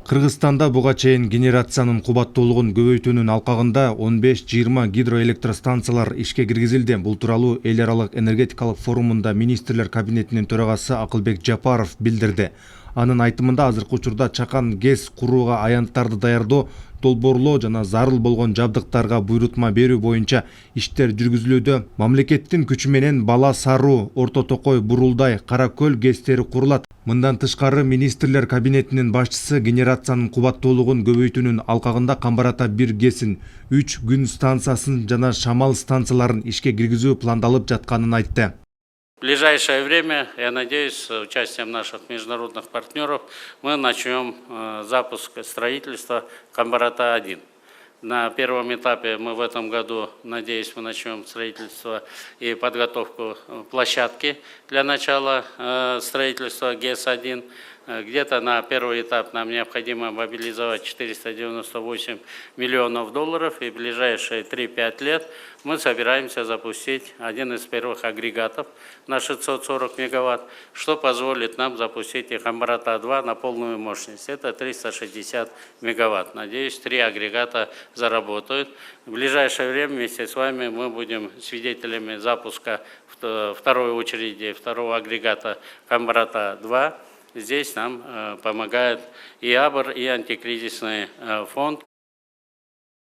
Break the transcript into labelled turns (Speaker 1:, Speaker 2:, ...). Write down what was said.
Speaker 1: Кыргызстанда буга чейин генерациянын кубаттуулугун көбөйтүүнүн алкагында 15-20 гидроэлектростанциялар ишке киргизилди. Бул тууралуу эл аралык энергетикалык форумунда министрлер кабинетинин төрагасы Акылбек Жапаров билдирди. Анын айтымында азыркы учурда чакан ГЭС курууга аянттарды даярдоо, долбоорлоо жана зарыл болгон жабдыктарга буйрутма берүү боюнча иштер жүргүзүлүүдө. Мамлекеттин күчү менен Бала Саруу, Орто Токой, Бурулдай, Кара Көл ГЭСтери курулат. Мындан тышкары министрлер кабинетинин башчысы генерациянын кубаттуулугун көбөйтүүнүн алкагында Камбарата 1 ГЭСин, 3 күн станциясын жана шамал станцияларын ишке киргизүү пландалып жатканын айтты.
Speaker 2: В ближайшее время, я надеюсь, с участием наших международных партнеров мы начнем запуск строительства Камбарата-1. На первом этапе мы в этом году, надеюсь, мы начнем строительство и подготовку площадки для начала строительства ГЭС-1. Где-то на первый этап нам необходимо мобилизовать 498 миллионов долларов, и в ближайшие 3-5 лет мы собираемся запустить один из первых агрегатов на 640 мегаватт, что позволит нам запустить и Камбарата-2 на полную мощность. Это 360 мегаватт. Надеюсь, 3 агрегата заработают. В ближайшее время вместе с вами мы будем свидетелями запуска второй очереди, второго агрегата Камбарата-2. Здесь нам помогает и АБР, и антикризисный фонд.